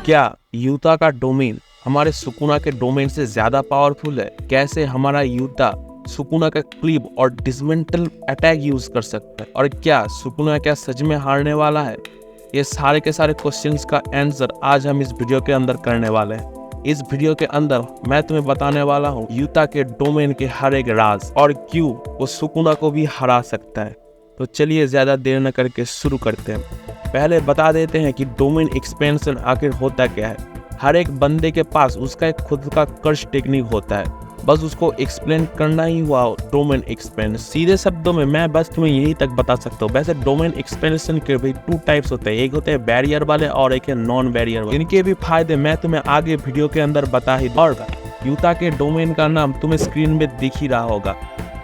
क्या यूता का डोमेन हमारे सुकुना के डोमेन से ज्यादा पावरफुल है? कैसे हमारा यूता सुकुना का क्लीव और डिसमेंटल अटैक यूज कर सकता है? और क्या सुकुना क्या सच में हारने वाला है? ये सारे के सारे क्वेश्चंस का आंसर आज हम इस वीडियो के अंदर करने वाले हैं। इस वीडियो के अंदर मैं तुम्हें बताने वाला हूँ यूता के डोमेन के हर एक राज और क्यों वो सुकुना को भी हरा सकता है। तो चलिए ज्यादा देर न करके शुरू करते हैं। पहले बता देते हैं कि डोमेन एक्सपेंशन आखिर होता क्या है। हर एक बंदे के पास उसका एक खुद का कर्स टेक्निक होता है, बस उसको एक्सप्लेन करना ही हुआ डोमेन एक्सपेंशन। सीधे शब्दों में मैं बस तुम्हें यही तक बता सकता हूँ। वैसे डोमेन एक्सपेंशन के भी 2 टाइप्स होते हैं, एक होते हैं बैरियर वाले और एक है नॉन बैरियर वाले। इनके भी फायदे मैं तुम्हें आगे वीडियो के अंदर बता ही दूंगा। यूता के डोमेन का नाम तुम्हें स्क्रीन में दिख ही रहा होगा।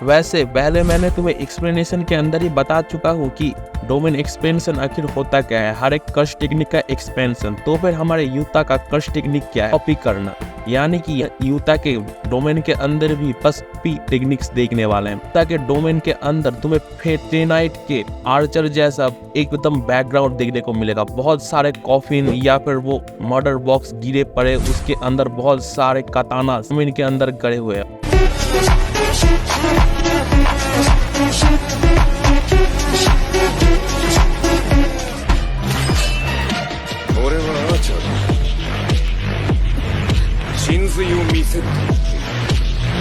वैसे पहले मैंने तुम्हें एक्सप्लेनेशन के अंदर ही बता चुका हूँ कि डोमेन एक्सपेंशन आखिर होता क्या है, हर एक कर्स टेक्निक का एक्सपेंशन। तो फिर हमारे यूता का कर्स टेक्निक क्या है? कॉपी करना, यानी कि यूता के डोमेन के अंदर भी बस पी टेक्निक्स देखने वाले हैं। यूता के डोमेन के अंदर तुम्हें फेटेनाइट के आर्चर जैसा एकदम बैकग्राउंड देखने को मिलेगा। बहुत सारे कॉफिन या फिर वो मर्डर बॉक्स गिरे पड़े, उसके अंदर बहुत सारे कताना डोमेन के अंदर गड़े हुए हैं।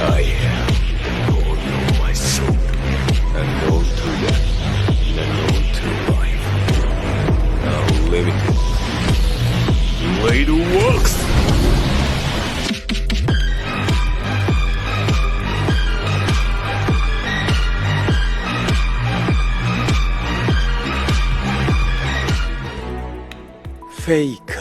I am all of my soul, and all to death, and all to life. Now live it. Way to works! Fake.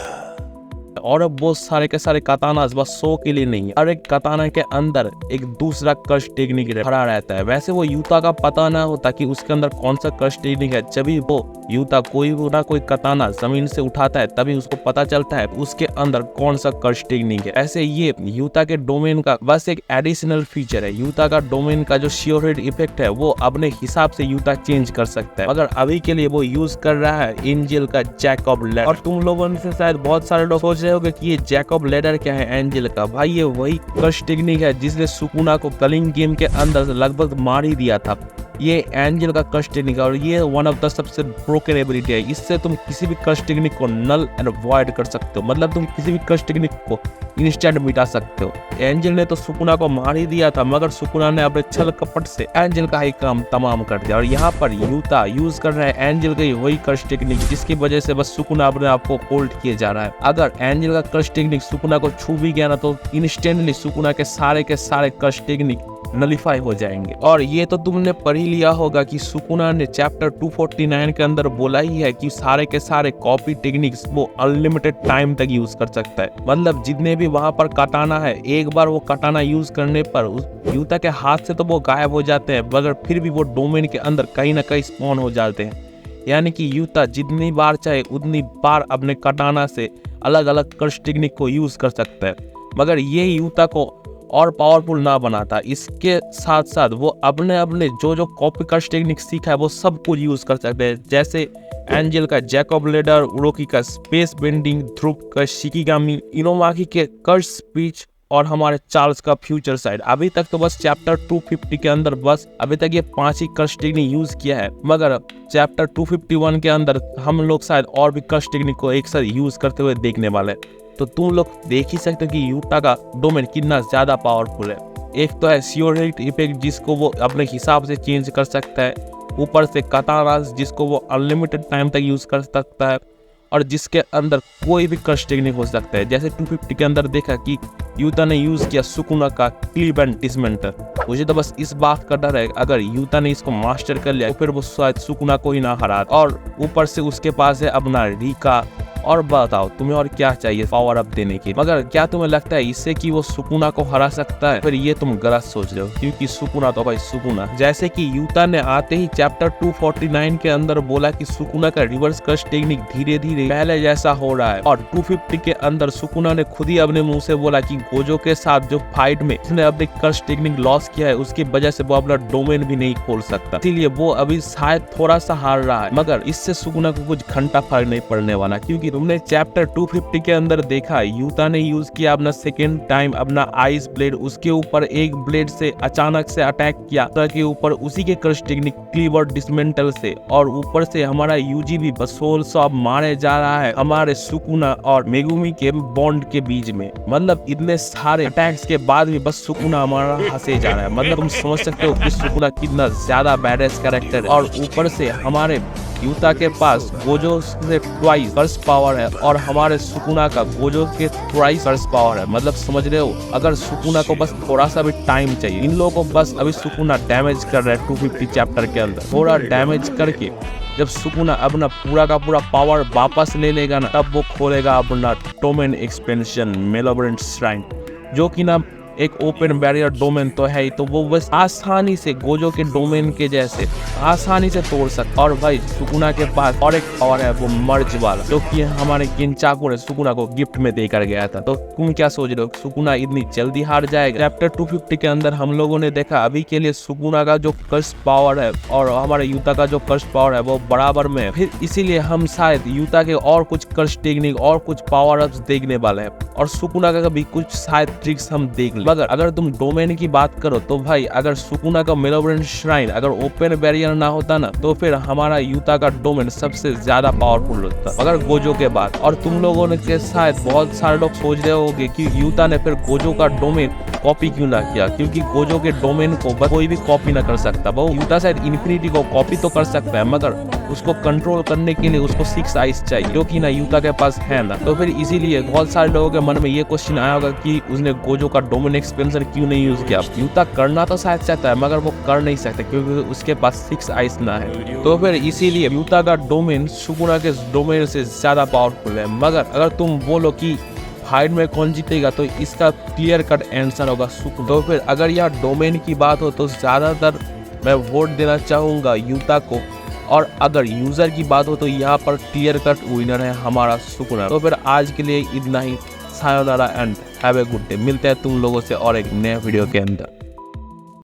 और अब बहुत सारे के सारे कतानास बस शो के लिए नहीं है, हर एक कताना के अंदर एक दूसरा कर्स टेक्निक खड़ा रहता है। वैसे वो यूता का पता ना होता कि उसके अंदर कौन सा कर्स टेक्निक है। जब भी वो यूता कोई ना कोई कताना जमीन से उठाता है तभी उसको पता चलता है उसके अंदर कौन सा कर्स टेक्निक है। ऐसे ये यूता के डोमेन का बस एक एडिशनल फीचर है। यूता का डोमेन का जो श्योरहिट इफेक्ट है वो अपने हिसाब से यूता चेंज कर सकता है, मगर अभी के लिए वो यूज कर रहा है एंजल का जैकब लेडर। और तुम लोगों में से शायद बहुत सारे लोग सोच रहे होंगे कि ये जैकब लेडर क्या है एंजल का। भाई ये वही कर्स टेक्निक है जिसने सुकुना को कलिंग गेम के अंदर लगभग मार ही दिया था। ये एंजल का कर्स टेक्निक है और ये वन ऑफ द सबसे ब्रोकन एबिलिटी है। इससे तुम किसी भी कर्स टेक्निक को नल एंड वॉइड कर सकते हो, मतलब तुम किसी भी कर्स टेक्निक को इंस्टेंट मिटा सकते हो। एंजल ने तो सुकुना को मार ही दिया था, मगर सुकुना ने अपने छल कपट से एंजल का ही काम तमाम कर दिया। और यहाँ पर यूता यूज कर रहा है एंजल का ही वही कर्स टेक्निक जिसकी वजह से बस सुकुना अपने आप को होल्ड किए जा रहा है। अगर एंजल का कर्स टेक्निक सुकुना को छू भी गया ना तो इंस्टेंटली सुकुना के सारे कर्स टेक्निक नलिफाई हो जाएंगे। और ये तो तुमने पढ़ ही लिया होगा कि सुकुना ने चैप्टर 249 के अंदर बोला ही है कि सारे के सारे कॉपी टेक्निक्स वो अनलिमिटेड टाइम तक यूज कर सकता है। मतलब जितने भी वहां पर कटाना है, एक बार वो कटाना यूज करने पर उस यूता के हाथ से तो वो गायब हो जाते हैं, मगर फिर भी वो डोमेन के अंदर कहीं ना कहीं स्पॉन हो जाते हैं। यानी कि यूता जितनी बार चाहे उतनी बार अपने कटाना से अलग अलग कर्स टेक्निक को यूज कर सकता है, मगर ये यूता को और पावरफुल ना बनाता। इसके साथ साथ वो अपने जो कॉपी कर्स टेक्निक सीखा है वो सब कुछ यूज कर सकते हैं। जैसे एंजल का जैकब लेडर, उरोकी का स्पेस बेंडिंग, ध्रुव का शिकिगामी, इनोमाकी के कर्स स्पीच और हमारे चार्ल्स का फ्यूचर साइड। अभी तक तो बस चैप्टर 250 के अंदर बस अभी तक ये 5 ही कर्स टेक्निक यूज किया है, मगर चैप्टर 251 के अंदर हम लोग शायद और भी कर्स टेक्निक को एक साथ यूज करते हुए देखने वाले हैं। तो तुम लोग देख ही सकते हो कि यूता का डोमेन कितना ज्यादा पावरफुल है। एक तो है श्योरहिट इफेक्ट जिसको वो अपने हिसाब से चेंज कर सकता है, ऊपर से कतानास जिसको वो अनलिमिटेड टाइम तक यूज कर सकता है और जिसके अंदर कोई भी कर्स टेक्निक हो सकता है। जैसे 250 के अंदर देखा कि यूता ने यूज किया सुकुना का क्लीव एंड डिसमेंटर। मुझे तो बस इस बात का डर है अगर यूता ने इसको मास्टर कर लिया फिर वो शायद सुकुना को ही ना हरा। और ऊपर से उसके पास है अपना रिका। और बताओ तुम्हें और क्या चाहिए पावर अप देने की? मगर क्या तुम्हें लगता है इससे कि वो सुकुना को हरा सकता है? फिर ये तुम गलत सोच रहे हो, क्योंकि सुकुना तो भाई सुकुना। जैसे कि यूता ने आते ही चैप्टर 249 के अंदर बोला कि सुकुना का रिवर्स कर्स टेक्निक धीरे धीरे पहले जैसा हो रहा है, और 250 के अंदर सुकुना ने खुद ही अपने मुंह से बोला कि गोजो के साथ जो फाइट में उसने अपनी कर्स टेक्निक लॉस किया है उसकी वजह से वो अपना डोमेन भी नहीं खोल सकता, इसीलिए वो अभी शायद थोड़ा सा हार रहा है। मगर इससे सुकुना को कुछ घंटा फर्क नहीं पड़ने वाला, क्योंकि तुमने चैप्टर 250 के अंदर देखा यूता ने यूज किया अपना सेकेंड टाइम अपना आइस ब्लेड, उसके ऊपर एक ब्लेड से अचानक से अटैक किया के ऊपर उसी के कर्स टेक्निक क्लीवर डिसमेंटल से, और ऊपर से हमारा यूजी भी बसोल सब मारे जा रहा है हमारे सुकुना और मेगुमी के बॉन्ड के बीच में। मतलब इतने सारे अटैक्स के बाद भी बस सुकुना हमारा हंसे जा रहा है। मतलब तुम समझ सकते हो कि सुकुना कितना ज्यादा बैडेस्ट कैरेक्टर है, और ऊपर से हमारे यूता के पास गोजो से ट्वाइस कर्स पावर है और हमारे सुकुना का गोजो के ट्वाइस कर्स पावर है। मतलब समझ रहे हो, अगर सुकुना को बस थोड़ा सा भी टाइम चाहिए, इन लोगों को बस अभी सुकुना डैमेज कर रहा है 250 चैप्टर के अंदर, थोड़ा डैमेज करके जब सुकुना अपना पूरा का पूरा पावर वापस ले लेगा ना, तब वो खोलेगा अपना डोमेन एक्सपेंशन मेलोब्रेंट श्राइन, जो कि ना एक ओपन बैरियर डोमेन तो है ही, तो वो बस आसानी से गोजो के डोमेन के जैसे आसानी से तोड़ सकता। और भाई सुकुना के पास और एक पावर है वो मर्ज वाला, जो कि हमारे किंचाकू ने सुकुना को गिफ्ट में देकर गया था। तो तुम क्या सोच रहे हो, सुकुना इतनी जल्दी हार जाएगा? चैप्टर 250 के अंदर हम लोगों ने देखा अभी के लिए सुकुना का जो कर्स पावर है और हमारे यूता का जो कर्स पावर है वो बराबर में है, फिर इसीलिए हम शायद यूता के और कुछ कर्स टेक्निक और कुछ पावर अप्स देखने वाले हैं, और सुकुना का भी कुछ शायद ट्रिक्स हम देख लें। मगर अगर तुम डोमेन की बात करो तो भाई अगर सुकुना का मेलोब्रेंट श्राइन अगर ओपन बैरियर ना होता ना, तो फिर हमारा यूता का डोमेन सबसे ज्यादा पावरफुल होता अगर गोजो के बाद। और तुम लोगों ने के शायद बहुत सारे लोग सोच रहे होंगे कि यूता ने फिर गोजो का डोमेन कॉपी क्यों ना किया, क्योंकि गोजो के डोमेन को कोई भी कॉपी ना कर सकता। वो यूता शायद इन्फिनिटी को कॉपी तो कर सकता है, मगर उसको कंट्रोल करने के लिए उसको 6 आइस चाहिए, जो कि ना यूता के पास है ना। तो फिर इसीलिए बहुत सारे लोगों के मन में ये क्वेश्चन आया होगा कि उसने गोजो का डोमेन एक्सपेंशन क्यों नहीं यूज किया। यूता करना तो शायद चाहता है, मगर वो कर नहीं सकता क्योंकि उसके पास 6 आइस ना है। तो फिर इसीलिए यूता का डोमेन सुकुना के डोमेन से ज्यादा पावरफुल है। मगर अगर तुम बोलो कि फाइट में कौन जीतेगा, तो इसका क्लियर कट आंसर होगा सुकुना। तो फिर अगर यह डोमेन की बात हो तो ज्यादातर मैं वोट देना चाहूंगा यूता को, और अगर यूजर की बात हो तो यहाँ पर क्लियर कट विनर है हमारा सुकुना। तो फिर आज के लिए इतना ही। Sayonara and have a good day. मिलते हैं तुम लोगों से और एक नए वीडियो के अंदर।